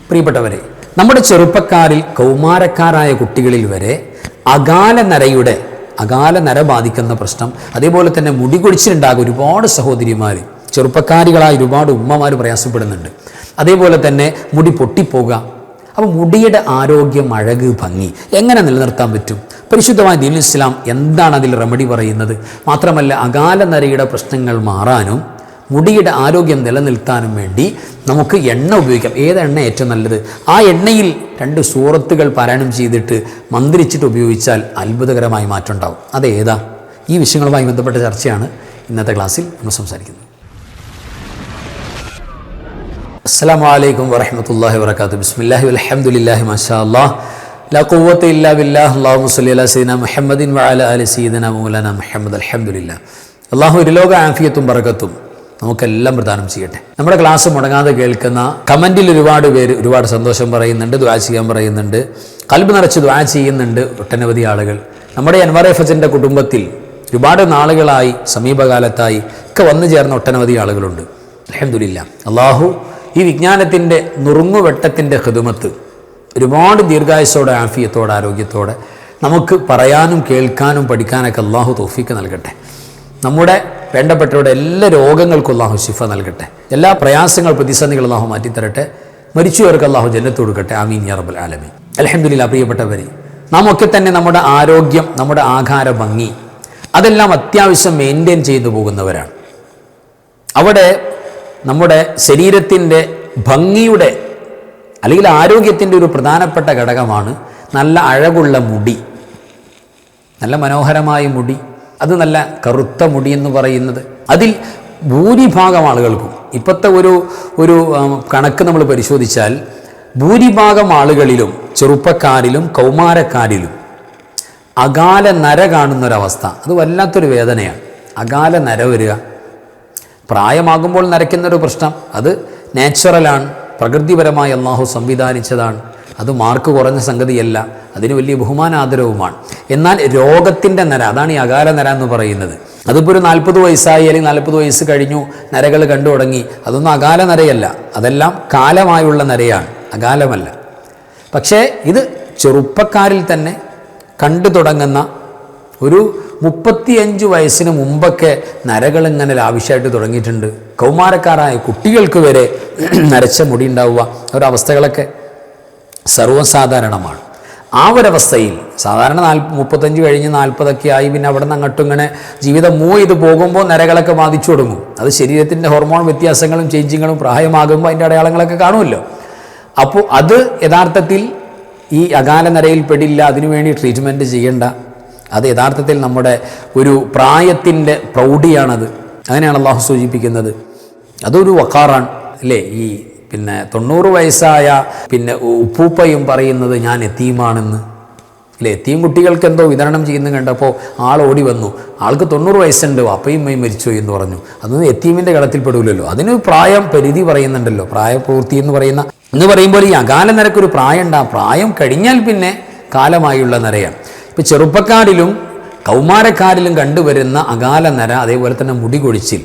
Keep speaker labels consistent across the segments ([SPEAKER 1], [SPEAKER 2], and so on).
[SPEAKER 1] പ്രിയപ്പെട്ടവരെ, നമ്മുടെ ചെറുപ്പക്കാരിൽ കൗമാരക്കാരായ കുട്ടികളിൽ വരെ അകാല നര ബാധിക്കുന്ന പ്രശ്നം, അതേപോലെ തന്നെ മുടി കൊഴിച്ചിലുണ്ടാകും. ഒരുപാട് സഹോദരിമാർ, ചെറുപ്പക്കാരികളായ ഒരുപാട് ഉമ്മമാർ പ്രയാസപ്പെടുന്നുണ്ട്. അതേപോലെ തന്നെ മുടി പൊട്ടിപ്പോവുക. അപ്പോൾ മുടിയുടെ ആരോഗ്യം, അഴക്, ഭംഗി എങ്ങനെ നിലനിർത്താൻ പറ്റും? പരിശുദ്ധമായ ദീനുൽ ഇസ്ലാം എന്താണ് അതിൽ റെമഡി പറയുന്നത്? മാത്രമല്ല, അകാല നരയുടെ പ്രശ്നങ്ങൾ മാറാനും മുടിയുടെ ആരോഗ്യം നിലനിർത്താനും വേണ്ടി നമുക്ക് എണ്ണ ഉപയോഗിക്കാം. ഏത് എണ്ണ ഏറ്റവും നല്ലത്? ആ എണ്ണയിൽ 2 സൂറത്തുകൾ പാരായണം ചെയ്തിട്ട് മന്ത്രിച്ചിട്ട് ഉപയോഗിച്ചാൽ അത്ഭുതകരമായ മാറ്റം ഉണ്ടാവും. അതേതാ? ഈ വിഷയങ്ങളുമായി ബന്ധപ്പെട്ട ചർച്ചയാണ് ഇന്നത്തെ ക്ലാസ്സിൽ നമ്മൾ സംസാരിക്കുന്നത്. അസ്സലാമു അലൈക്കും വറഹ്മത്തുള്ളാഹി വബറകാതുഹു. ബിസ്മില്ലാഹി വൽഹംദുലില്ലാഹി മാഷാ അല്ലാഹ് ലാ ഖുവ്വത ഇല്ലാ ബില്ലാഹ്. അല്ലാഹുമ്മ സ്വല്ലി അലാ സയ്യിദിനാ മുഹമ്മദിൻ വഅലാ ആലി സയ്യിദിനാ മൗലാനാ മുഹമ്മദ്. അൽഹംദുലില്ലാഹ്. അല്ലാഹു ഇരുലോക ആഫിയത്തും ബറകത്തും നമുക്കെല്ലാം പ്രദാനം ചെയ്യട്ടെ. നമ്മുടെ ക്ലാസ് മുടങ്ങാതെ കേൾക്കുന്ന, കമൻറ്റിൽ ഒരുപാട് പേര് ഒരുപാട് സന്തോഷം പറയുന്നുണ്ട്, ദുആ ചെയ്യാൻ പറയുന്നുണ്ട്, ഖൽബ് നിറച്ച് ദുആ ചെയ്യുന്നുണ്ട് ഒട്ടനവധി ആളുകൾ. നമ്മുടെ അൻവർ എഫ്എച്ചിൻ്റെ കുടുംബത്തിൽ ഒരുപാട് നാളുകളായി, സമീപകാലത്തായി ഒക്കെ വന്നു ചേർന്ന ഒട്ടനവധി ആളുകളുണ്ട്. അൽഹംദുലില്ലാഹ്. അല്ലാഹു ഈ വിജ്ഞാനത്തിൻ്റെ നുറുങ്ങുവെട്ടത്തിൻ്റെ ഖിദ്മത്ത് ഒരുപാട് ദീർഘായുസ്സോടെ, ആഫിയത്തോടെ, ആരോഗ്യത്തോടെ നമുക്ക് പറയാനും കേൾക്കാനും പഠിക്കാനൊക്കെ അല്ലാഹു തൗഫീഖ് നൽകട്ടെ. നമ്മുടെ വേണ്ടപ്പെട്ടവരുടെ എല്ലാ രോഗങ്ങൾക്കും അല്ലാഹു ശിഫ നൽകട്ടെ. എല്ലാ പ്രയാസങ്ങൾ, പ്രതിസന്ധികൾ അല്ലാഹു മാറ്റിത്തരട്ടെ. മരിച്ചുവർക്ക് അല്ലാഹു ജന്നത്ത് കൊടുക്കട്ടെ. ആമീൻ യാ റബ്ബൽ ആലമീൻ. അൽഹംദുലില്ലാഹ്. പ്രിയപ്പെട്ടവരെ, നാം ഒക്കെ തന്നെ നമ്മുടെ ആരോഗ്യം, നമ്മുടെ ആഹാര ഭംഗി അതെല്ലാം അത്യാവശ്യം മെയിൻറ്റെയിൻ ചെയ്തു പോകുന്നവരാണ്. അവിടെ നമ്മുടെ ശരീരത്തിൻ്റെ ഭംഗിയുടെ അല്ലെങ്കിൽ ആരോഗ്യത്തിൻ്റെ ഒരു പ്രധാനപ്പെട്ട ഘടകമാണ് നല്ല അഴകുള്ള മുടി, നല്ല മനോഹരമായ മുടി, അത് നല്ല കറുത്ത മുടി എന്ന് പറയുന്നത്. അതിൽ ഭൂരിഭാഗം ആളുകൾക്കും, ഇപ്പോഴത്തെ ഒരു കണക്ക് നമ്മൾ പരിശോധിച്ചാൽ, ഭൂരിഭാഗം ആളുകളിലും, ചെറുപ്പക്കാരിലും കൗമാരക്കാരിലും അകാല നര കാണുന്നൊരവസ്ഥ. അത് വല്ലാത്തൊരു വേദനയാണ്. അകാല നര വരിക, പ്രായമാകുമ്പോൾ നരയ്ക്കുന്നൊരു പ്രശ്നം, അത് നാച്ചുറലാണ്, പ്രകൃതിപരമായി അല്ലാഹു സംവിധാനിച്ചതാണ്. അത് മാർക്ക് കുറഞ്ഞ സംഗതിയല്ല, അതിന് വലിയ ബഹുമാനാദരവുമാണ്. എന്നാൽ രോഗത്തിൻ്റെ നര, അതാണ് ഈ അകാല നര എന്ന് പറയുന്നത്. അതിപ്പോൾ ഒരു 40 വയസ്സായി അല്ലെങ്കിൽ 40 വയസ്സ് കഴിഞ്ഞു നരകൾ കണ്ടു തുടങ്ങി, അതൊന്നും അകാല നരയല്ല, അതെല്ലാം കാലമായുള്ള നരയാണ്, അകാലമല്ല. പക്ഷേ ഇത് ചെറുപ്പക്കാരിൽ തന്നെ കണ്ടു തുടങ്ങുന്ന, ഒരു 35 വയസ്സിന് മുമ്പൊക്കെ നരകൾ ഇങ്ങനെ ലാവിഷായിട്ട് തുടങ്ങിയിട്ടുണ്ട്. കൗമാരക്കാരായ കുട്ടികൾക്ക് വരെ നരച്ച മുടി ഉണ്ടാവുക, ഒരവസ്ഥകളൊക്കെ സർവ്വസാധാരണമാണ്. ആ ഒരവസ്ഥയിൽ സാധാരണ 35 കഴിഞ്ഞ് 40 ആയി, പിന്നെ അവിടെ നിന്ന് അങ്ങോട്ടും ഇങ്ങനെ ജീവിതം മൂവ് ചെയ്ത് പോകുമ്പോൾ നരകളൊക്കെ ബാധിച്ചു തുടങ്ങും. അത് ശരീരത്തിൻ്റെ ഹോർമോൺ വ്യത്യാസങ്ങളും ചേഞ്ചിങ്ങുകളും പ്രായമാകുമ്പോൾ അതിൻ്റെ അടയാളങ്ങളൊക്കെ കാണുമല്ലോ. അപ്പോൾ അത് യഥാർത്ഥത്തിൽ ഈ അകാല നരയിൽ പെടില്ല, അതിനുവേണ്ടി ട്രീറ്റ്മെൻറ്റ് ചെയ്യേണ്ട. അത് യഥാർത്ഥത്തിൽ നമ്മുടെ ഒരു പ്രായത്തിൻ്റെ പ്രൗഢിയാണത്. അങ്ങനെയാണ് അല്ലാഹു സൂചിപ്പിക്കുന്നത്. അതൊരു വഖാറാണ് അല്ലേ? ഈ 90 വയസ്സായ ഉപ്പൂപ്പയും പറയുന്നത് ഞാൻ യതീമാണെന്ന് അല്ലേ? യതീം കുട്ടികൾക്ക് എന്തോ വിതരണം ചെയ്യുന്നത് കണ്ടപ്പോൾ ആൾ ഓടി വന്നു. ആൾക്ക് 90 വയസ്സുണ്ട്, അപ്പയും അമ്മയും മരിച്ചു എന്ന് പറഞ്ഞു. അതൊന്നും യതീമിൻ്റെ ഗണത്തിൽ പെടൂലല്ലോ. അതിന് പ്രായം പരിധി പറയുന്നുണ്ടല്ലോ, പ്രായപൂർത്തി എന്ന് പറയുമ്പോൾ ഈ അകാല നരക്കൊരു പ്രായം ഉണ്ട്. ആ പ്രായം കഴിഞ്ഞാൽ പിന്നെ കാലമായുള്ള നരയാണ്. ഇപ്പോൾ ചെറുപ്പക്കാരിലും കൗമാരക്കാരിലും കണ്ടുവരുന്ന അകാല നര, അതേപോലെ തന്നെ മുടി കൊഴിച്ചിൽ,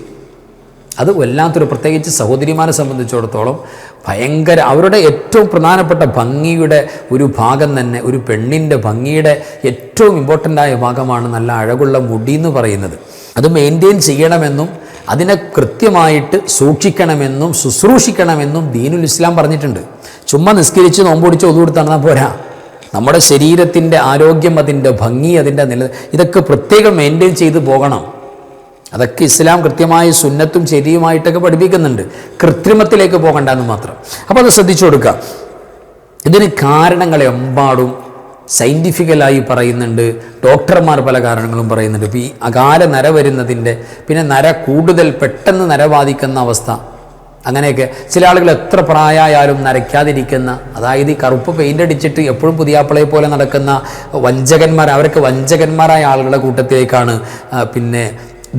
[SPEAKER 1] അത് വല്ലാത്തൊരു, പ്രത്യേകിച്ച് സഹോദരിമാരെ സംബന്ധിച്ചിടത്തോളം ഭയങ്കര, അവരുടെ ഏറ്റവും പ്രധാനപ്പെട്ട ഭംഗിയുടെ ഒരു ഭാഗം തന്നെ, ഒരു പെണ്ണിൻ്റെ ഭംഗിയുടെ ഏറ്റവും ഇമ്പോർട്ടൻ്റായ ഭാഗമാണ് നല്ല അഴകുള്ള മുടി എന്ന് പറയുന്നത്. അത് മെയിൻറ്റെയിൻ ചെയ്യണമെന്നും അതിനെ കൃത്യമായിട്ട് സൂക്ഷിക്കണമെന്നും ശുശ്രൂഷിക്കണമെന്നും ദീനുൽ ഇസ്ലാം പറഞ്ഞിട്ടുണ്ട്. ചുമ്മാ നിസ്കരിച്ച് നോമ്പൊടിച്ച് ഒതു കൊടുത്താൽ പോരാ. നമ്മുടെ ശരീരത്തിൻ്റെ ആരോഗ്യം, അതിൻ്റെ ഭംഗി, അതിൻ്റെ ഇതൊക്കെ പ്രത്യേകം മെയിൻറ്റെയിൻ ചെയ്ത് പോകണം. അതൊക്കെ ഇസ്ലാം കൃത്യമായ സുന്നത്തും ശരിയുമായിട്ടൊക്കെ പഠിപ്പിക്കുന്നുണ്ട്. കൃത്രിമത്തിലേക്ക് പോകണ്ടെന്ന് മാത്രം. അപ്പോൾ അത് ശ്രദ്ധിച്ചു കൊടുക്കുക. ഇതിന് കാരണങ്ങളെ എമ്പാടും സയൻറ്റിഫിക്കലായി പറയുന്നുണ്ട്. ഡോക്ടർമാർ പല കാരണങ്ങളും പറയുന്നുണ്ട്. ഇപ്പോൾ ഈ അകാല നര വരുന്നതിൻ്റെ, പിന്നെ നര കൂടുതൽ പെട്ടെന്ന് നര ബാധിക്കുന്ന അവസ്ഥ, അങ്ങനെയൊക്കെ. ചില ആളുകൾ എത്ര പ്രായമായാലും നരയ്ക്കാതിരിക്കുന്ന, അതായത് ഈ കറുപ്പ് പെയിൻ്റ് അടിച്ചിട്ട് എപ്പോഴും പുതിയാപ്പിളയെ പോലെ നടക്കുന്ന വഞ്ചകന്മാർ, അവരൊക്കെ വഞ്ചകന്മാരായ ആളുകളുടെ കൂട്ടത്തിലേക്കാണ്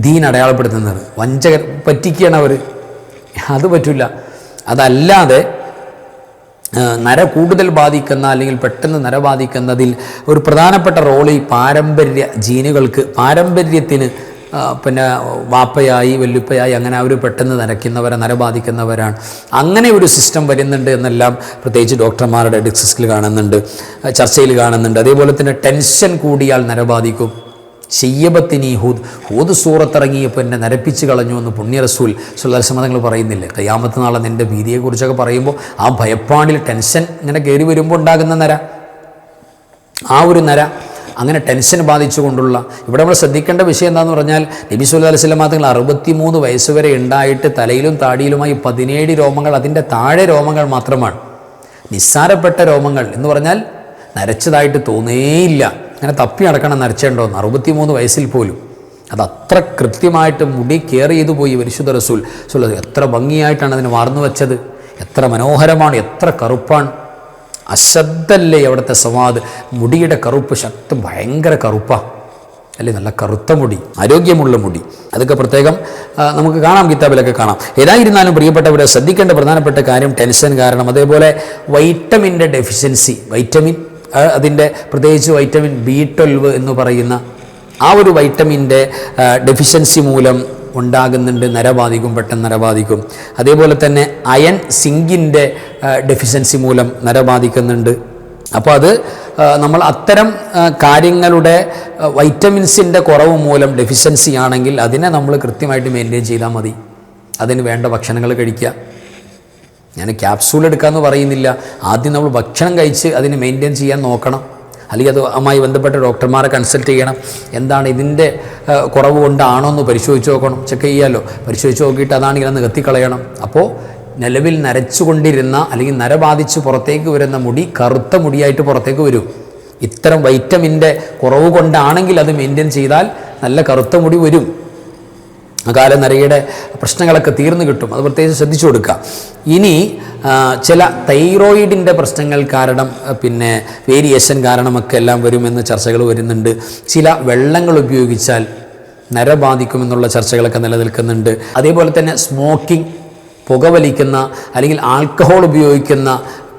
[SPEAKER 1] ദീൻ അടയാളപ്പെടുത്തുന്നത്. വഞ്ചകർ, പറ്റിക്കുകയാണ് അവർ. അത് പറ്റില്ല. അതല്ലാതെ നര കൂടുതൽ ബാധിക്കുന്ന, അല്ലെങ്കിൽ പെട്ടെന്ന് നര ബാധിക്കുന്നതിൽ ഒരു പ്രധാനപ്പെട്ട റോൾ ഈ പാരമ്പര്യ ജീനുകൾക്ക്, പാരമ്പര്യത്തിന് പിന്നെ വാപ്പയായി വല്ലുപ്പയായി അങ്ങനെ അവർ പെട്ടെന്ന് നരബാധിക്കുന്നവരാണ്. അങ്ങനെ ഒരു സിസ്റ്റം വരുന്നുണ്ട് എന്നെല്ലാം പ്രത്യേകിച്ച് ഡോക്ടർമാരുടെ ഡിസ്കസിൽ കാണുന്നുണ്ട്, ചർച്ചയിൽ കാണുന്നുണ്ട്. അതേപോലെ തന്നെ ടെൻഷൻ കൂടിയാൽ നരബാധിക്കും. ശയ്യബത്തിനി ഹൂദ് സൂറത്തിറങ്ങിയപ്പോൾ എന്നെ നരപ്പിച്ച് കളഞ്ഞു എന്ന് പുണ്യ റസൂൽ സ്വല്ലല്ലാഹു അലൈഹി വസല്ലം തങ്ങൾ പറയുന്നില്ലേ? ഖിയാമത്ത് നാളെ നിൻ്റെ ഭീതിയെക്കുറിച്ചൊക്കെ പറയുമ്പോൾ ആ ഭയപ്പാടിൽ ടെൻഷൻ ഇങ്ങനെ കയറി വരുമ്പോൾ ഉണ്ടാകുന്ന നര, ആ ഒരു നര അങ്ങനെ ടെൻഷൻ ബാധിച്ചുകൊണ്ടുള്ള. ഇവിടെ നമ്മൾ ശ്രദ്ധിക്കേണ്ട വിഷയം എന്താണെന്ന് പറഞ്ഞാൽ നബി സല്ലല്ലാഹു അലൈഹി വസല്ലം തങ്ങൾ 63 വയസ്സ് വരെ ഉണ്ടായിട്ട് തലയിലും താടിയിലുമായി 17 രോമങ്ങൾ, അതിൻ്റെ താഴെ രോമങ്ങൾ മാത്രമാണ്. നിസ്സാരപ്പെട്ട രോമങ്ങൾ എന്ന് പറഞ്ഞാൽ നരച്ചതായിട്ട് തോന്നേയില്ല. അങ്ങനെ തപ്പി നടക്കണം നരച്ചേണ്ടോന്ന് 63 വയസ്സിൽ പോലും. അതത്ര കൃത്യമായിട്ട് മുടി കെയർ ചെയ്തു പോയി പരിശുദ്ധ റസൂൽ സ്വല്ലല്ലാഹു. എത്ര ഭംഗിയായിട്ടാണ് അതിന് വാർന്നു വെച്ചത്, എത്ര മനോഹരമാണ്, എത്ര കറുപ്പാണ്. അശദ്ധല്ലേ അവിടുത്തെ സവാദ്, മുടിയുടെ കറുപ്പ് ശക്തം, ഭയങ്കര കറുപ്പാണ് അല്ലേ, നല്ല കറുത്ത മുടി, ആരോഗ്യമുള്ള മുടി. അതൊക്കെ പ്രത്യേകം നമുക്ക് കാണാം, കിതാബിലൊക്കെ കാണാം. ഏതായിരുന്നാലും പ്രിയപ്പെട്ടവരെ ശ്രദ്ധിക്കേണ്ട പ്രധാനപ്പെട്ട കാര്യം ടെൻഷൻ കാരണം. അതേപോലെ വൈറ്റമിൻ്റെ ഡെഫിഷ്യൻസി, വൈറ്റമിൻ അതിൻ്റെ പ്രത്യേകിച്ച് വൈറ്റമിൻ B12 എന്ന് പറയുന്ന ആ ഒരു വൈറ്റമിൻ്റെ ഡെഫിഷ്യൻസി മൂലം ഉണ്ടാകുന്നുണ്ട്, നരബാധിക്കും, പെട്ടെന്ന് നരബാധിക്കും. അതേപോലെ തന്നെ അയൺ സിങ്കിൻ്റെ ഡെഫിഷ്യൻസി മൂലം നരബാധിക്കുന്നുണ്ട്. അപ്പോൾ അത് നമ്മൾ അത്തരം കാര്യങ്ങളുടെ വൈറ്റമിൻസിൻ്റെ കുറവ് മൂലം ഡെഫിഷ്യൻസി ആണെങ്കിൽ അതിനെ നമ്മൾ കൃത്യമായിട്ട് മെയിൻറ്റെയിൻ ചെയ്താൽ മതി. അതിന് വേണ്ട ഭക്ഷണങ്ങൾ കഴിക്കുക. ഞാൻ ക്യാപ്സൂൾ എടുക്കാമെന്ന് പറയുന്നില്ല, ആദ്യം നമ്മൾ ഭക്ഷണം കഴിച്ച് അതിന് മെയിൻറ്റെയിൻ ചെയ്യാൻ നോക്കണം. അല്ലെങ്കിൽ അതുമായി ബന്ധപ്പെട്ട ഡോക്ടർമാരെ കൺസൾട്ട് ചെയ്യണം. എന്താണ് ഇതിൻ്റെ കുറവ് കൊണ്ടാണോ എന്ന് പരിശോധിച്ച് നോക്കണം, ചെക്ക് ചെയ്യാമല്ലോ. പരിശോധിച്ച് നോക്കിയിട്ട് അതാണെങ്കിൽ അന്ന് കത്തിക്കളയണം. അപ്പോൾ നിലവിൽ നരച്ചുകൊണ്ടിരുന്ന അല്ലെങ്കിൽ നരബാധിച്ച് പുറത്തേക്ക് വരുന്ന മുടി കറുത്ത മുടിയായിട്ട് പുറത്തേക്ക് വരും. ഇത്തരം വൈറ്റമിൻ്റെ കുറവ് കൊണ്ടാണെങ്കിൽ അത് മെയിൻറ്റെയിൻ ചെയ്താൽ നല്ല കറുത്ത മുടി വരും. കാല നരയുടെ പ്രശ്നങ്ങളൊക്കെ തീർന്നു കിട്ടും. അത് പ്രത്യേകിച്ച് ശ്രദ്ധിച്ചു കൊടുക്കുക. ഇനി ചില തൈറോയിഡിൻ്റെ പ്രശ്നങ്ങൾ കാരണം പിന്നെ വേരിയേഷൻ കാരണമൊക്കെ എല്ലാം വരുമെന്ന് ചർച്ചകൾ വരുന്നുണ്ട്. ചില വെള്ളങ്ങൾ ഉപയോഗിച്ചാൽ നരബാധിക്കുമെന്നുള്ള ചർച്ചകളൊക്കെ നിലനിൽക്കുന്നുണ്ട്. അതേപോലെ തന്നെ സ്മോക്കിംഗ്, പുകവലിക്കുന്ന അല്ലെങ്കിൽ ആൽക്കഹോൾ ഉപയോഗിക്കുന്ന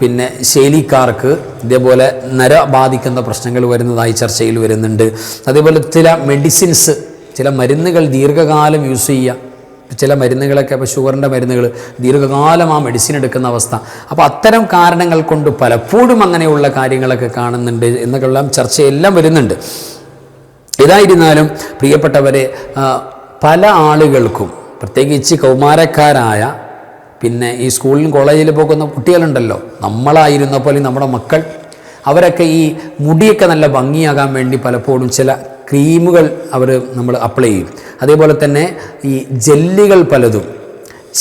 [SPEAKER 1] പിന്നെ ശൈലിക്കാർക്ക് ഇതേപോലെ നരബാധിക്കുന്ന പ്രശ്നങ്ങൾ വരുന്നതായി ചർച്ചയിൽ വരുന്നുണ്ട്. അതേപോലെ ചില മെഡിസിൻസ്, ചില മരുന്നുകൾ ദീർഘകാലം യൂസ് ചെയ്യുക. ചില മരുന്നുകളൊക്കെ, ഇപ്പോൾ ഷുഗറിൻ്റെ മരുന്നുകൾ ദീർഘകാലം ആ മെഡിസിൻ എടുക്കുന്ന അവസ്ഥ. അപ്പോൾ അത്തരം കാരണങ്ങൾ കൊണ്ട് പലപ്പോഴും അങ്ങനെയുള്ള കാര്യങ്ങളൊക്കെ കാണുന്നുണ്ട് എന്നൊക്കെല്ലാം ചർച്ചയെല്ലാം വരുന്നുണ്ട്. ഏതായിരുന്നാലും പ്രിയപ്പെട്ടവരെ, പല ആളുകൾക്കും പ്രത്യേകിച്ച് കൗമാരക്കാരായ പിന്നെ ഈ സ്കൂളിലും കോളേജിലും പോകുന്ന കുട്ടികളുണ്ടല്ലോ, നമ്മളായിരുന്നപ്പോൾ നമ്മുടെ മക്കൾ, അവരൊക്കെ ഈ മുടിയൊക്കെ നല്ല ഭംഗിയാകാൻ വേണ്ടി പലപ്പോഴും ചില ക്രീമുകൾ നമ്മൾ അപ്ലൈ ചെയ്യും. അതേപോലെ തന്നെ ഈ ജെല്ലുകൾ പലതും,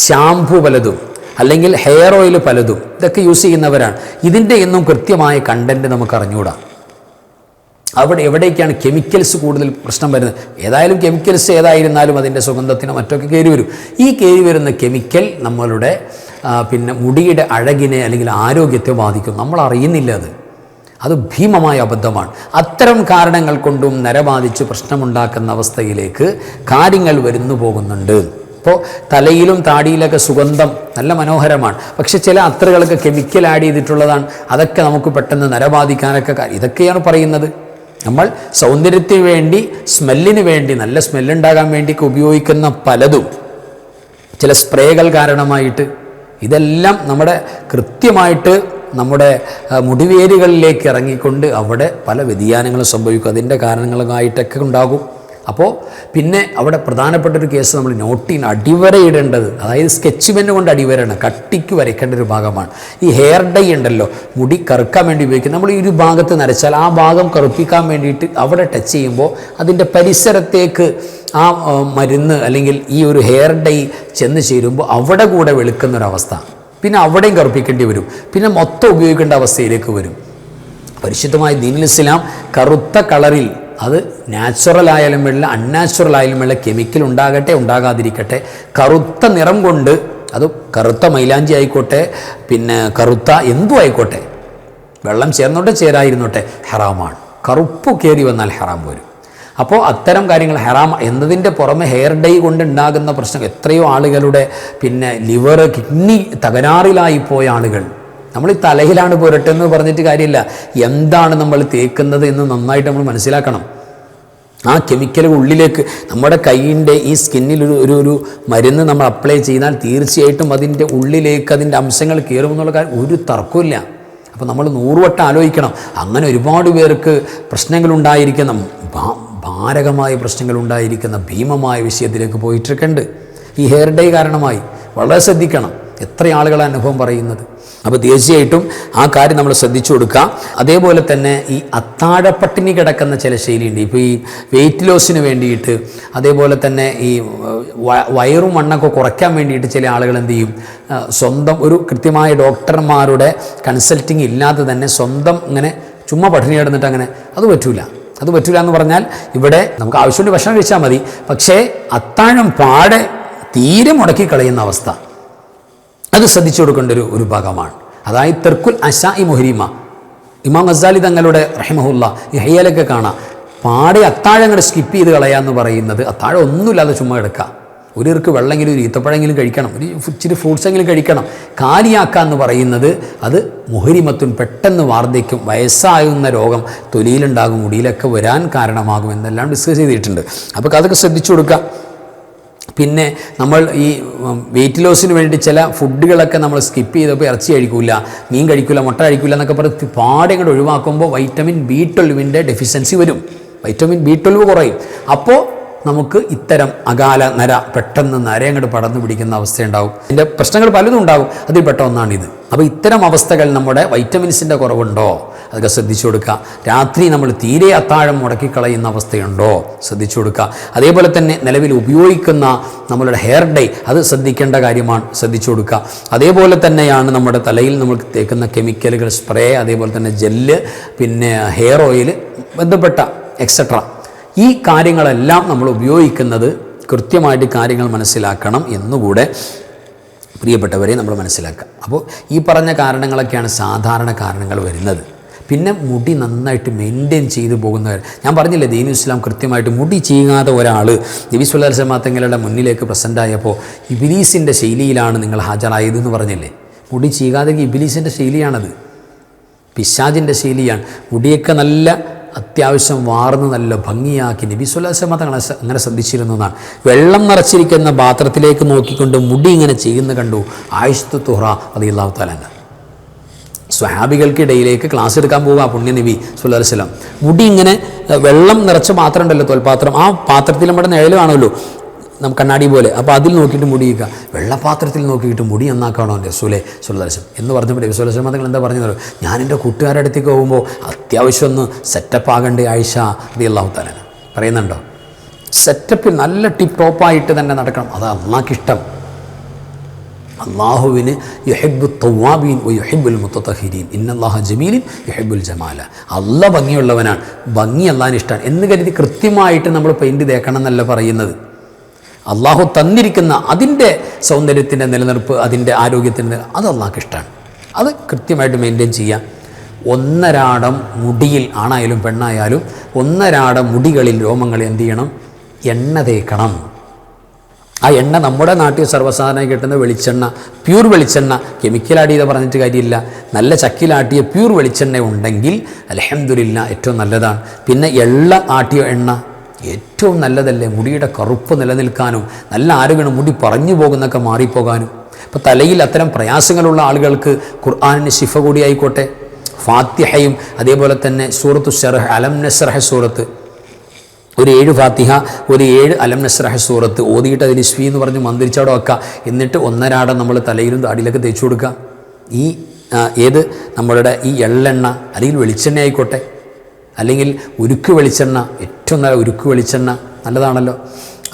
[SPEAKER 1] ഷാംപൂ പലതും, അല്ലെങ്കിൽ ഹെയർ ഓയിൽ പലതും ഇതൊക്കെ യൂസ് ചെയ്യുന്നവരാണ്. ഇതിൻ്റെ ഒന്നും കൃത്യമായ കണ്ടൻറ്റ് നമുക്ക് അറിഞ്ഞുകൂടാ. എവിടേക്കാണ് കെമിക്കൽസ് കൂടുതൽ പ്രശ്നം വരുന്നത്. ഏതായാലും കെമിക്കൽസ് ഏതായിരുന്നാലും അതിൻ്റെ സുഗന്ധത്തിന് മറ്റൊക്കെ കയറി വരും. ഈ കയറി വരുന്ന കെമിക്കൽ നമ്മളുടെ പിന്നെ മുടിയുടെ അഴകിനെ അല്ലെങ്കിൽ ആരോഗ്യത്തെ ബാധിക്കും. നമ്മൾ അറിയുന്നില്ല. അത് ഭീമമായ അബദ്ധമാണ്. അത്തരം കാരണങ്ങൾ കൊണ്ടും നരബാധിച്ച് പ്രശ്നമുണ്ടാക്കുന്ന അവസ്ഥയിലേക്ക് കാര്യങ്ങൾ വരുന്നു പോകുന്നുണ്ട്. ഇപ്പോൾ തലയിലും താടിയിലൊക്കെ സുഗന്ധം നല്ല മനോഹരമാണ്, പക്ഷെ ചില അത്തറുകളൊക്കെ കെമിക്കൽ ആഡ് ചെയ്തിട്ടുള്ളതാണ്. അതൊക്കെ നമുക്ക് പെട്ടെന്ന് നരബാധിക്കാനൊക്കെ ഇതൊക്കെയാണ് പറയുന്നത്. നമ്മൾ സൗന്ദര്യത്തിന് വേണ്ടി, സ്മെല്ലിന് വേണ്ടി, നല്ല സ്മെല്ലുണ്ടാകാൻ വേണ്ടിയൊക്കെ ഉപയോഗിക്കുന്ന പലതും ചില സ്പ്രേകൾ കാരണമായിട്ട് ഇതെല്ലാം നമ്മുടെ കൃത്യമായിട്ട് നമ്മുടെ മുടിവേരുകളിലേക്ക് ഇറങ്ങിക്കൊണ്ട് അവിടെ പല വ്യതിയാനങ്ങളും സംഭവിക്കും. അതിൻ്റെ കാരണങ്ങളായിട്ടൊക്കെ ഉണ്ടാകും. അപ്പോൾ പിന്നെ അവിടെ പ്രധാനപ്പെട്ടൊരു കേസ് നമ്മൾ നോട്ടിന് അടിവരയിടേണ്ടത്, അതായത് സ്കെച്ച് പെന്ന് കൊണ്ട് അടിവരയാണ്, കട്ടിക്ക് വരയ്ക്കേണ്ട ഒരു ഭാഗമാണ്. ഈ ഹെയർ ഡൈ ഉണ്ടല്ലോ, മുടി കറുക്കാൻ വേണ്ടി ഉപയോഗിക്കുന്നത്. നമ്മൾ ഈ ഒരു ഭാഗത്ത് നരച്ചാൽ ആ ഭാഗം കറുപ്പിക്കാൻ വേണ്ടിയിട്ട് അവിടെ ടച്ച് ചെയ്യുമ്പോൾ അതിൻ്റെ പരിസരത്തേക്ക് ആ മരുന്ന് അല്ലെങ്കിൽ ഈ ഒരു ഹെയർ ഡൈ ചെന്ന് ചേരുമ്പോൾ അവിടെ കൂടെ വെളുക്കുന്നൊരവസ്ഥ, പിന്നെ അവിടെയും കറുപ്പിക്കേണ്ടി വരും, പിന്നെ മൊത്തം ഉപയോഗിക്കേണ്ട അവസ്ഥയിലേക്ക് വരും. പരിശുദ്ധമായ ദീനുൽ ഇസ്ലാം കറുത്ത കളറിൽ, അത് നാച്ചുറൽ ആയാലും വേണ്ട അൺനാച്ചുറൽ ആയാലും വേണ്ട, കെമിക്കൽ ഉണ്ടാകട്ടെ ഉണ്ടാകാതിരിക്കട്ടെ, കറുത്ത നിറം കൊണ്ട്, അത് കറുത്ത മൈലാഞ്ചി ആയിക്കോട്ടെ, പിന്നെ കറുത്ത എന്തും ആയിക്കോട്ടെ, വെള്ളം ചേർന്നോട്ടെ ചേരായിരുന്നോട്ടെ, ഹറാമാണ്. കറുപ്പ് കയറി വന്നാൽ ഹറാം വരും. അപ്പോൾ അത്തരം കാര്യങ്ങൾ ഹറാം എന്നതിൻ്റെ പുറമെ ഹെയർ ഡൈ കൊണ്ടുണ്ടാകുന്ന പ്രശ്നം, എത്രയോ ആളുകളുടെ പിന്നെ ലിവർ, കിഡ്നി തകരാറിലായി പോയ ആളുകൾ. നമ്മൾ ഈ തലയിലാണ് പുരട്ടെന്ന് പറഞ്ഞിട്ട് കാര്യമില്ല, എന്താണ് നമ്മൾ തേക്കുന്നത് എന്ന് നന്നായിട്ട് നമ്മൾ മനസ്സിലാക്കണം. ആ കെമിക്കലുകൾ ഉള്ളിലേക്ക് നമ്മുടെ കൈയിൻ്റെ ഈ സ്കിന്നിൽ ഒരു മരുന്ന് നമ്മൾ അപ്ലൈ ചെയ്താൽ തീർച്ചയായിട്ടും അതിൻ്റെ ഉള്ളിലേക്ക് അതിൻ്റെ അംശങ്ങൾ കയറുമെന്നുള്ള കാര്യം ഒരു തർക്കമില്ല. അപ്പോൾ നമ്മൾ 100 വട്ടം ആലോചിക്കണം. അങ്ങനെ ഒരുപാട് പേർക്ക് പ്രശ്നങ്ങളുണ്ടായിരിക്കുന്ന മാരകമായ പ്രശ്നങ്ങളുണ്ടായിരിക്കുന്ന ഭീമമായ വിഷയത്തിലേക്ക് പോയിട്ടൊക്കെയുണ്ട് ഈ ഹെയർ ഡൈ കാരണമായി. വളരെ ശ്രദ്ധിക്കണം. എത്ര ആളുകളെ അനുഭവം പറയുന്നത്. അപ്പോൾ തീർച്ചയായിട്ടും ആ കാര്യം നമ്മൾ ശ്രദ്ധിച്ചു കൊടുക്കുക. അതേപോലെ തന്നെ ഈ അത്താഴപ്പട്ടിണി കിടക്കുന്ന ചില ശൈലിയുണ്ട്. ഇപ്പോൾ ഈ വെയിറ്റ് ലോസിന് വേണ്ടിയിട്ട്, അതേപോലെ തന്നെ ഈ വയറും മണ്ണൊക്കെ കുറയ്ക്കാൻ വേണ്ടിയിട്ട് ചില ആളുകൾ എന്ത് ചെയ്യും, സ്വന്തം ഒരു കൃത്യമായ ഡോക്ടർമാരുടെ കൺസൾട്ടിങ് ഇല്ലാതെ തന്നെ സ്വന്തം ഇങ്ങനെ ചുമ്മാ പട്ടിണി കിടന്നിട്ട് അങ്ങനെ അത് പറ്റൂല എന്ന് പറഞ്ഞാൽ ഇവിടെ നമുക്ക് ആവശ്യമുള്ള ഭക്ഷണം കഴിച്ചാൽ മതി, പക്ഷേ അത്താഴം പാടെ തീരെ മുടക്കി കളയുന്ന അവസ്ഥ അത് ശ്രദ്ധിച്ചു കൊടുക്കേണ്ട ഒരു ഭാഗമാണ്. അതായത് തെർക്കുൽ അശാഇ മുഹരിമ. ഇമാം ഗസാലി തങ്ങളുടെ റഹിമഹുല്ല ഇഹ്യയിലൊക്കെ കാണാം, പാടെ അത്താഴങ്ങൾ സ്കിപ്പ് ചെയ്ത് കളയാന്ന് പറയുന്നത് അത്താഴം ഒന്നുമില്ലാതെ ചുമ്മാ എടുക്കുക. ഒരു ഇർക്ക് വെള്ളമെങ്കിലും ഒരു ഈത്തപ്പഴമെങ്കിലും കഴിക്കണം, ഒരു ഇച്ചിരി ഫ്രൂട്ട്സെങ്കിലും കഴിക്കണം. കാലിയാക്കുക എന്ന് പറയുന്നത് അത് മുഹരിമത്തുൻ, പെട്ടെന്ന് വാർദ്ധക്യം, വയസ്സാകുന്ന രോഗം തൊലിയിലുണ്ടാകും, മുടിയിലൊക്കെ വരാൻ കാരണമാകും എന്നെല്ലാം ഡിസ്കസ് ചെയ്തിട്ടുണ്ട്. അപ്പോൾ അതൊക്കെ ശ്രദ്ധിച്ചു കൊടുക്കുക. പിന്നെ നമ്മൾ ഈ വെയിറ്റ് ലോസിന് വേണ്ടി ചില ഫുഡുകളൊക്കെ നമ്മൾ സ്കിപ്പ് ചെയ്തപ്പോൾ ഇറച്ചി കഴിക്കില്ല, മീൻ കഴിക്കില്ല, മുട്ട കഴിക്കില്ല എന്നൊക്കെ പറഞ്ഞ് പാടെ കൂടെ ഒഴിവാക്കുമ്പോൾ വൈറ്റമിൻ B12 ഡെഫിഷ്യൻസി വരും, വൈറ്റമിൻ B12 കുറയും. അപ്പോൾ നമുക്ക് ഇത്തരം അകാല നര, പെട്ടെന്ന് നര അങ്ങോട്ട് പടർന്നു പിടിക്കുന്ന അവസ്ഥയുണ്ടാവും. ഇതിൻ്റെ പ്രശ്നങ്ങൾ പലതും ഉണ്ടാകും, അതിൽ പെട്ട ഒന്നാണിത്. അപ്പോൾ ഇത്തരം അവസ്ഥകൾ നമ്മുടെ വൈറ്റമിൻസിൻ്റെ കുറവുണ്ടോ അതൊക്കെ ശ്രദ്ധിച്ചു കൊടുക്കുക. രാത്രി നമ്മൾ തീരെ അത്താഴം മുടക്കിക്കളയുന്ന അവസ്ഥയുണ്ടോ ശ്രദ്ധിച്ചു കൊടുക്കുക. അതേപോലെ തന്നെ നിലവിൽ ഉപയോഗിക്കുന്ന നമ്മളുടെ ഹെയർ ഡൈ അത് ശ്രദ്ധിക്കേണ്ട കാര്യമാണ്, ശ്രദ്ധിച്ചു കൊടുക്കുക. അതേപോലെ തന്നെയാണ് നമ്മുടെ തലയിൽ നമ്മൾ തേക്കുന്ന കെമിക്കലുകൾ, സ്പ്രേ, അതേപോലെ തന്നെ ജെല്ല്, പിന്നെ ഹെയർ ഓയിൽ, ബന്ധപ്പെട്ട എക്സെട്ര. ഈ കാര്യങ്ങളെല്ലാം നമ്മൾ ഉപയോഗിക്കുന്നത് കൃത്യമായിട്ട് കാര്യങ്ങൾ മനസ്സിലാക്കണം എന്നുകൂടെ പ്രിയപ്പെട്ടവരെ നമ്മൾ മനസ്സിലാക്കുക. അപ്പോൾ ഈ പറഞ്ഞ കാരണങ്ങളൊക്കെയാണ് സാധാരണ കാരണങ്ങൾ വരുന്നത്. പിന്നെ മുടി നന്നായിട്ട് മെയിൻറ്റെയിൻ ചെയ്തു പോകുന്നവർ, ഞാൻ പറഞ്ഞില്ലേ ദീൻ ഇസ്ലാം കൃത്യമായിട്ട് മുടി ചെയ്യാതെ ഒരാൾ നബി സ്വല്ലല്ലാഹു അലൈഹി വസല്ലം തങ്ങളുടെ മുന്നിലേക്ക് പ്രസൻ്റ് ആയപ്പോൾ ഇബ്ലീസിൻ്റെ ശൈലിയിലാണ് നിങ്ങൾ ഹാജരായതെന്ന് പറഞ്ഞില്ലേ. മുടി ചെയ്യാതെ ഇബ്ലീസിൻ്റെ ശൈലിയാണത്, പിശാചിൻ്റെ ശൈലിയാണ്. മുടിയൊക്കെ നല്ല അത്യാവശ്യം വാർന്ന് നല്ല ഭംഗിയാക്കി നബി സ്വല്ലല്ലാഹു അലൈഹി വസല്ലം തങ്ങൾ അങ്ങനെ ശ്രദ്ധിച്ചിരുന്നതാണ്. വെള്ളം നിറച്ചിരിക്കുന്ന പാത്രത്തിലേക്ക് നോക്കിക്കൊണ്ട് മുടി ഇങ്ങനെ ചെയ്യുന്ന കണ്ടു ആയിഷത്തു തുഹ്റ റളിയല്ലാഹു തആല അൻഹ. സ്വഹാബികൾക്കിടയിലേക്ക് ക്ലാസ് എടുക്കാൻ പോവുക പുണ്യ നബി സ്വല്ലല്ലാഹു അലൈഹി വസല്ലം. മുടി ഇങ്ങനെ വെള്ളം നിറച്ച പാത്രം ഉണ്ടല്ലോ, തോൽപാത്രം, ആ പാത്രത്തിൽ നമ്മുടെ നിഴൽ കാണുമല്ലോ, നമുക്ക് കണ്ണാടി പോലെ. അപ്പോൾ അതിൽ നോക്കിയിട്ട് മുടിയിക്കുക, വെള്ളപ്പാത്രത്തിൽ നോക്കിയിട്ട് മുടി നന്നാക്കണോ റസൂലേ സ്വല്ലല്ലാഹു അലൈഹി വസല്ലം എന്ന് പറഞ്ഞപ്പോൾ നബി സ്വല്ലല്ലാഹു അലൈഹി വസല്ലം നിങ്ങൾ എന്താ പറഞ്ഞത്, ഞാൻ എൻ്റെ കൂട്ടുകാരുടെ അടുത്തേക്ക് പോകുമ്പോൾ അത്യാവശ്യം ഒന്ന് സെറ്റപ്പ് ആകണ്ടേ ആയിഷ റളിയല്ലാഹു തആല പറയുന്നുണ്ടോ. സെറ്റപ്പിൽ നല്ല ടിപ്പ് ടോപ്പായിട്ട് തന്നെ നടക്കണം, അത് അള്ളാഹ്ക്കിഷ്ടം. അള്ളാഹുവിന് യുഹിബ്ബു തവ്വാബീൻ വ യുഹിബ്ബുൽ മുത്തതഹിരീൻ ഇന്നല്ലാഹ ജമീലുൻ യുഹിബ്ബുൽ ജമാല. അള്ളാഹ് ഭംഗിയുള്ളവനാണ്, ഭംഗി അള്ളാഹിന് ഇഷ്ടമാണ് എന്ന് കരുതി കൃത്യമായിട്ട് നമ്മൾ പെയിൻറ്റ് തേക്കണം എന്നല്ല പറയുന്നത്. അള്ളാഹു തന്നിരിക്കുന്ന അതിൻ്റെ സൗന്ദര്യത്തിൻ്റെ നിലനിർപ്പ്, അതിൻ്റെ ആരോഗ്യത്തിൻ്റെ, അത് അള്ളാഹ്ക്ക് ഇഷ്ടമാണ്. അത് കൃത്യമായിട്ട് മെയിൻറ്റെയിൻ ചെയ്യാം. ഒന്നരാടം മുടിയിൽ, ആണായാലും പെണ്ണായാലും ഒന്നരാടം മുടികളിൽ, രോമങ്ങളിൽ എന്ത് ചെയ്യണം, എണ്ണ തേക്കണം. ആ എണ്ണ നമ്മുടെ നാട്ടിൽ സർവ്വസാധാരണ കിട്ടുന്ന വെളിച്ചെണ്ണ, പ്യൂർ വെളിച്ചെണ്ണ, കെമിക്കലാടിയത് പറഞ്ഞിട്ട് കാര്യമില്ല. നല്ല ചക്കിലാട്ടിയ പ്യൂർ വെളിച്ചെണ്ണ ഉണ്ടെങ്കിൽ അൽഹംദുലില്ലാ ഏറ്റവും നല്ലതാണ്. പിന്നെ എള്ള ആട്ടിയ എണ്ണ ഏറ്റവും നല്ലതല്ലേ, മുടിയുടെ കറുപ്പ് നിലനിൽക്കാനും നല്ല ആരോഗ്യം, മുടി പറഞ്ഞു പോകുന്നൊക്കെ മാറിപ്പോകാനും. ഇപ്പോൾ തലയിൽ അത്തരം പ്രയാസങ്ങളുള്ള ആളുകൾക്ക് ഖുർആനിന് ശിഫ കൂടി ആയിക്കോട്ടെ, ഫാത്തിഹയും അതേപോലെ തന്നെ സൂറത്തു ശറഹ്, അലം നസ്റഹ് സൂറത്ത്, ഒരു 7 ഫാത്തിഹ, ഒരു 7 അലം നസ്റഹ് സൂറത്ത് ഓതിയിട്ട് അതിന് ഇസ്ഫി എന്ന് പറഞ്ഞ് മന്ത്രിച്ചവിടെ വെക്കുക. എന്നിട്ട് ഒന്നരാടം നമ്മൾ തലയിലും താടിയിലൊക്കെ തേച്ചു കൊടുക്കുക. ഈ ഏത് നമ്മളുടെ ഈ എള്ളെണ്ണ അല്ലെങ്കിൽ വെളിച്ചെണ്ണ ആയിക്കോട്ടെ, അല്ലെങ്കിൽ ഉരുക്ക് വെളിച്ചെണ്ണ, ഏറ്റവും നല്ല ഉരുക്ക് വെളിച്ചെണ്ണ നല്ലതാണല്ലോ,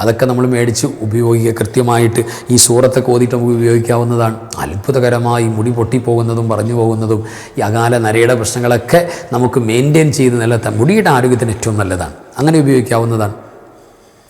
[SPEAKER 1] അതൊക്കെ നമ്മൾ മേടിച്ച് ഉപയോഗിക്കുക. കൃത്യമായിട്ട് ഈ സൂറത്തൊക്കെ ഓതിയിട്ട് നമുക്ക് ഉപയോഗിക്കാവുന്നതാണ്. അത്ഭുതകരമായി മുടി പൊട്ടിപ്പോകുന്നതും പറഞ്ഞു പോകുന്നതും ഈ അകാല നരയുടെ പ്രശ്നങ്ങളൊക്കെ നമുക്ക് മെയിൻറ്റെയിൻ ചെയ്ത് നിലനിർത്താൻ മുടിയുടെ ആരോഗ്യത്തിന് ഏറ്റവും നല്ലതാണ്, അങ്ങനെ ഉപയോഗിക്കാവുന്നതാണ്.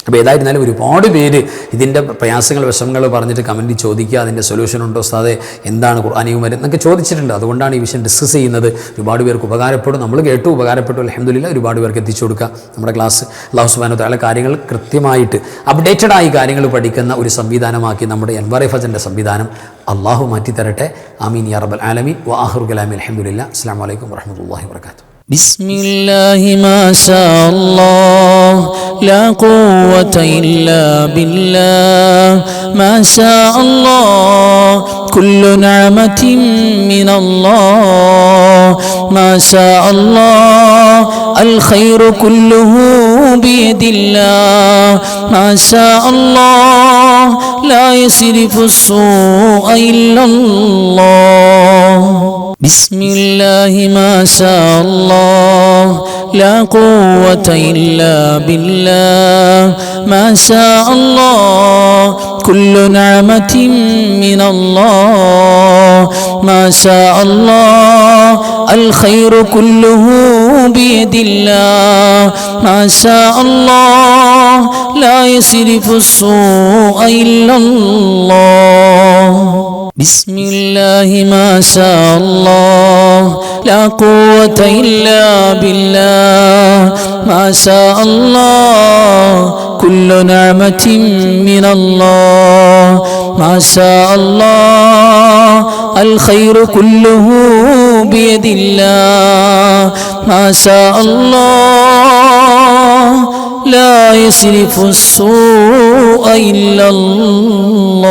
[SPEAKER 1] അപ്പോൾ ഏതായിരുന്നാലും ഒരുപാട് പേര് ഇതിൻ്റെ പ്രയാസങ്ങൾ, വിഷമങ്ങൾ പറഞ്ഞിട്ട് കമൻറ്റിൽ ചോദിക്കുക, അതിൻ്റെ സൊല്യൂഷൻ ഉണ്ടോ ഉസ്താദേ, എന്താണ് ഖുർആനിയും വരും എന്നൊക്കെ ചോദിച്ചിട്ടുണ്ട്. അതുകൊണ്ടാണ് ഈ വിഷയം ഡിസ്കസ് ചെയ്യുന്നത്. ഒരുപാട് പേർക്ക് ഉപകാരപ്പെടും, നമ്മൾ കേട്ടു ഉപകാരപ്പെട്ടു, അൽഹംദുലില്ലാ. ഒരുപാട് പേർക്ക് എത്തിച്ചു കൊടുക്കുക. നമ്മുടെ ക്ലാസ് അല്ലാഹു സുബ്ഹാനഹു വ തആല കാര്യങ്ങൾ കൃത്യമായിട്ട് അപ്ഡേറ്റഡായി കാര്യങ്ങൾ പഠിക്കുന്ന ഒരു സംവിധാനമാക്കി നമ്മുടെ അൻവാർ ഫജറിൻ്റെ സംവിധാനം അള്ളാഹു മാറ്റി തരട്ടെ. ആമീൻ യാ റബ്ബൽ ആലമീൻ. വ ആഖിറു കലാമി അൽഹംദുലില്ലാ. അസ്സലാമു അലൈക്കും വറഹ്മത്തുള്ളാഹി വബറകാതുഹു.
[SPEAKER 2] بسم الله ما شاء الله لا قوة إلا بالله ما شاء الله كل نعمة من الله ما شاء الله الخير كله بيد الله ما شاء الله لا يصرف السوء إلا الله بسم الله ما شاء الله لا قوة إلا بالله ما شاء الله كل نعمة من الله ما شاء الله الخير كله بيد الله ما شاء الله لا يصرف السوء إلا الله بسم الله ما شاء الله لا قوة إلا بالله ما شاء الله كل نعمة من الله ما شاء الله الخير كله بيد الله ما شاء الله لا يصرف السوء إلا الله.